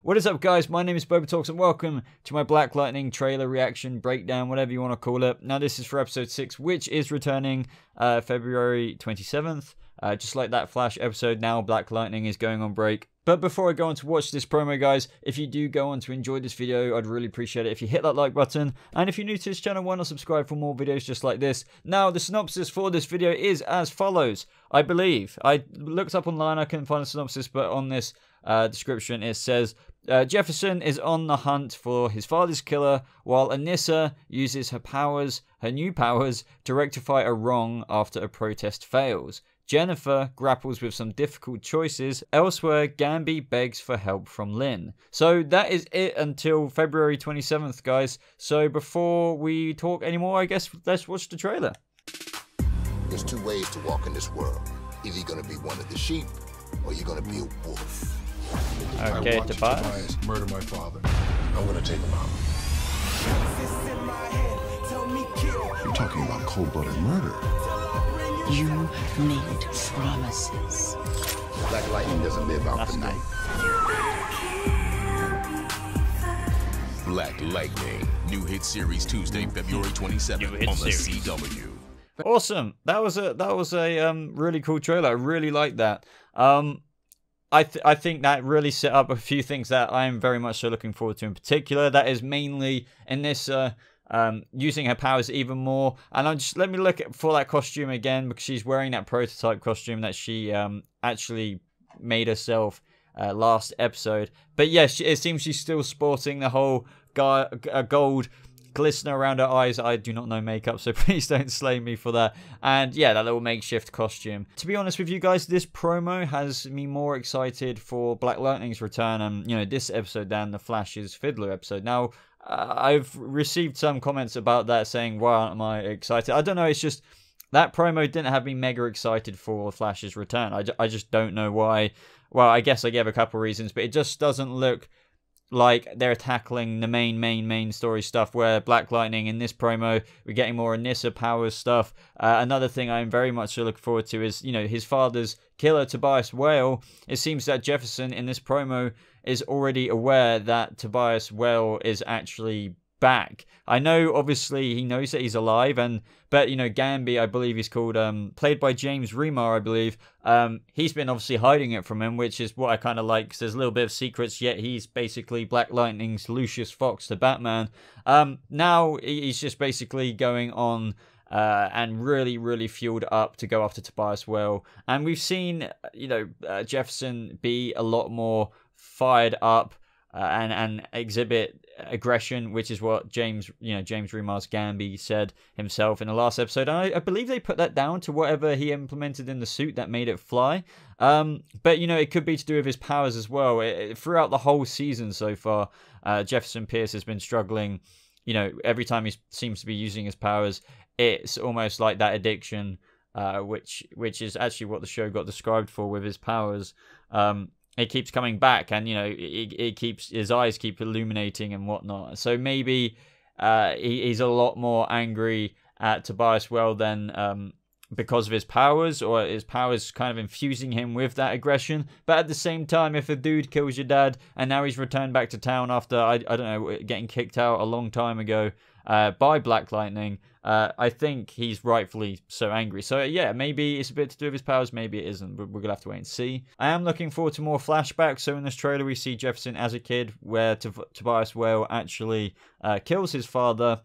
What is up, guys? My name is BobaTalks and welcome to my Black Lightning trailer reaction breakdown, whatever you want to call it. Now, this is for episode 6, which is returning February 27th. Just like that Flash episode, now Black Lightning is going on break. But before I go on to watch this promo, guys, if you do go on to enjoy this video, I'd really appreciate it if you hit that like button. And if you're new to this channel, why not subscribe for more videos just like this? Now, the synopsis for this video is as follows. I believe, I looked up online, I couldn't find a synopsis, but on this description it says, Jefferson is on the hunt for his father's killer, while Anissa uses her new powers, to rectify a wrong after a protest fails. Jennifer grapples with some difficult choices. Elsewhere, Gambi begs for help from Lynn. So that is it until February 27th, guys. So before we talk anymore, I guess let's watch the trailer. There's two ways to walk in this world. Either you're gonna be one of the sheep, or you're gonna be a wolf. Okay, I watched Tobias murder my father. I'm gonna take him out. You're talking about cold-blooded murder. You made promises. Black Lightning doesn't live out the night. Black Lightning, new hit series Tuesday, February 27th on the CW. Awesome. That was a really cool trailer. I really like that. I think that really set up a few things that I'm very much so looking forward to in particular. That is mainly in this using her powers even more. And let me look for that costume again, because she's wearing that prototype costume that she actually made herself last episode. But yes, it seems she's still sporting the whole gold glistener around her eyes. I do not know makeup, so please don't slay me for that. And yeah, that little makeshift costume. To be honest with you guys, this promo has me more excited for Black Lightning's return and, you know, this episode than the Flash's Fiddler episode. Now, I've received some comments about that saying, why aren't I excited? I don't know, it's just that promo didn't have me mega excited for Flash's return. I just don't know why. Well, I guess I gave a couple reasons, but it just doesn't look like they're tackling the main story stuff, where Black Lightning in this promo, we're getting more Anissa powers stuff. Another thing I'm very much looking forward to is, you know, his father's killer, Tobias Whale. It seems that Jefferson in this promo is already aware that Tobias Whale is actually back. I know, obviously, he knows that he's alive, but you know, Gambi, I believe he's called, played by James Remar, I believe. He's been obviously hiding it from him, which is what I kind of like, because there's a little bit of secrets, yet he's basically Black Lightning's Lucius Fox to Batman. Now he's just basically going on and really fueled up to go after Tobias Whale. And we've seen, you know, Jefferson be a lot more fired up and exhibit aggression, which is what James Remar's Gambi said himself in the last episode. And I believe they put that down to whatever he implemented in the suit that made it fly. But, you know, it could be to do with his powers as well. Throughout the whole season so far, Jefferson Pierce has been struggling. You know, every time he seems to be using his powers, it's almost like that addiction, which is actually what the show got described for with his powers. It keeps coming back, and you know, it keeps, his eyes keep illuminating and whatnot. So maybe he's a lot more angry at Tobias Whale than because of his powers, or his powers kind of infusing him with that aggression. But at the same time, if a dude kills your dad and now he's returned back to town after I don't know, getting kicked out a long time ago by Black Lightning, I think he's rightfully so angry. So yeah, maybe it's a bit to do with his powers, maybe it isn't, but we're gonna have to wait and see. I am looking forward to more flashbacks. So in this trailer we see Jefferson as a kid, where Tobias Whale actually kills his father,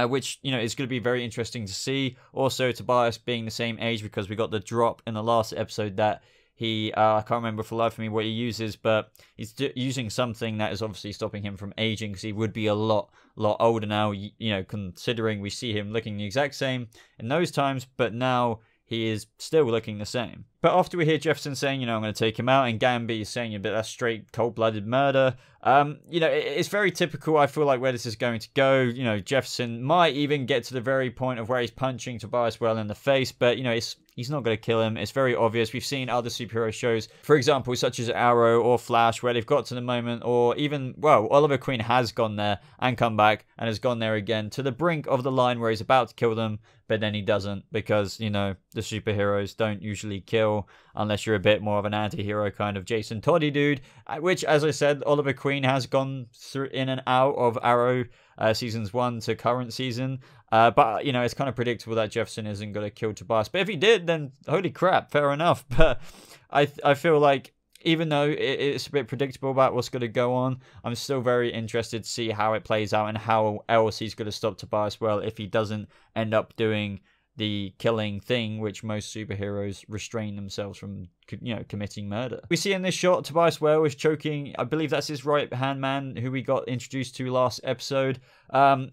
which, you know, is going to be very interesting to see. Also, Tobias being the same age, because we got the drop in the last episode that he, I can't remember for the life of me what he uses, but he's using something that is obviously stopping him from aging, because he would be a lot older now, you know, considering we see him looking the exact same in those times, but now he is still looking the same. But after we hear Jefferson saying, you know, I'm going to take him out, and Gambi is saying, but that's straight cold-blooded murder, you know, it's very typical, I feel like, where this is going to go. You know, Jefferson might even get to the very point of where he's punching Tobias Whale in the face, but, you know, he's he's not going to kill him. It's very obvious. We've seen other superhero shows, for example, such as Arrow or Flash, where they've got to the moment, or even, well, Oliver Queen has gone there and come back and has gone there again to the brink of the line where he's about to kill them, but then he doesn't, because, you know, the superheroes don't usually kill unless you're a bit more of an anti-hero kind of Jason Toddy dude, which, as I said, Oliver Queen has gone through in and out of Arrow seasons 1 to current season. But, you know, it's kind of predictable that Jefferson isn't going to kill Tobias. But if he did, then holy crap, fair enough. But I feel like, even though it's a bit predictable about what's going to go on, I'm still very interested to see how it plays out and how else he's going to stop Tobias well if he doesn't end up doing the killing thing, which most superheroes restrain themselves from, you know, committing murder. We see in this shot Tobias Whale is choking, I believe that's his right hand man who we got introduced to last episode. Now,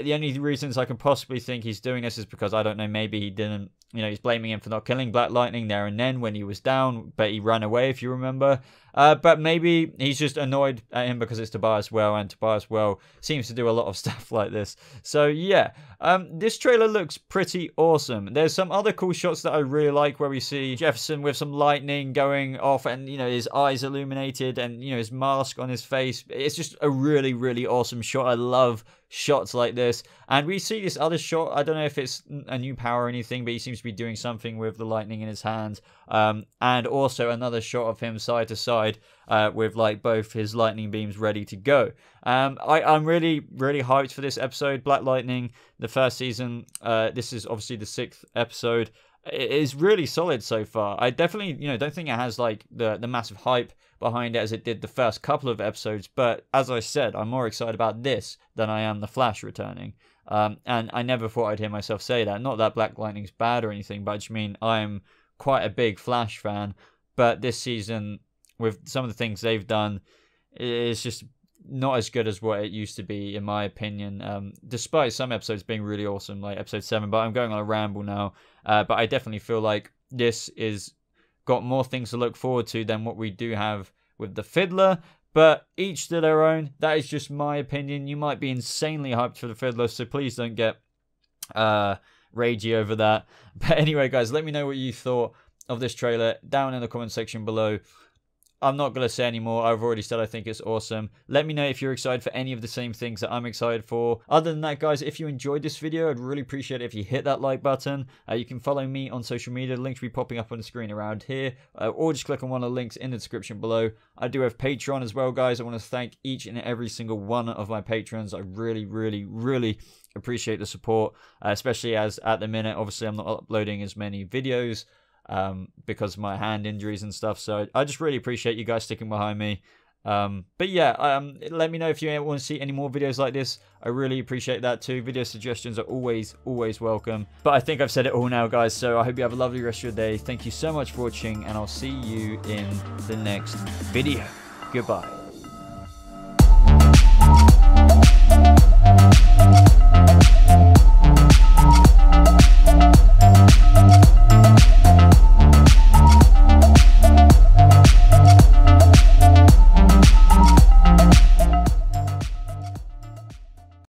the only reasons I can possibly think he's doing this is because, I don't know, maybe he didn't, you know, he's blaming him for not killing Black Lightning there and then when he was down, but he ran away, if you remember. But maybe he's just annoyed at him because it's Tobias Whale, and Tobias Whale seems to do a lot of stuff like this. So yeah, this trailer looks pretty awesome. There's some other cool shots that I really like where we see Jefferson with some lightning going off and, you know, his eyes illuminated and, you know, his mask on his face. It's just a really, really awesome shot. I love shots like this. And we see this other shot, I don't know if it's a new power or anything, but he seems to be doing something with the lightning in his hand. And also another shot of him side to side with like both his lightning beams ready to go. I'm really, really hyped for this episode. Black Lightning, the first season. This is obviously the 6th episode. It is really solid so far. I definitely, you know, don't think it has like the massive hype behind it as it did the first couple of episodes, but as I said, I'm more excited about this than I am the Flash returning. And I never thought I'd hear myself say that. Not that Black Lightning's bad or anything, but I just mean I'm quite a big Flash fan, but this season, with some of the things they've done, it's just not as good as what it used to be, in my opinion, despite some episodes being really awesome, like episode 7, but I'm going on a ramble now. But I definitely feel like this is got more things to look forward to than what we do have with the Fiddler, but each to their own. That is just my opinion. You might be insanely hyped for the Fiddler, so please don't get ragey over that. But anyway, guys, let me know what you thought of this trailer down in the comment section below. I'm not going to say anymore. I've already said I think it's awesome. Let me know if you're excited for any of the same things that I'm excited for. Other than that, guys, if you enjoyed this video, I'd really appreciate it if you hit that like button. You can follow me on social media. The links will be popping up on the screen around here. Or just click on one of the links in the description below. I do have Patreon as well, guys. I want to thank each and every single one of my patrons. I really, really, really appreciate the support. Especially as at the minute, obviously, I'm not uploading as many videos. Because of my hand injuries and stuff, so I just really appreciate you guys sticking behind me. But yeah, let me know if you want to see any more videos like this. I really appreciate that too. Video suggestions are always welcome. But I think I've said it all now, guys, so I hope you have a lovely rest of your day. Thank you so much for watching, and I'll see you in the next video. Goodbye.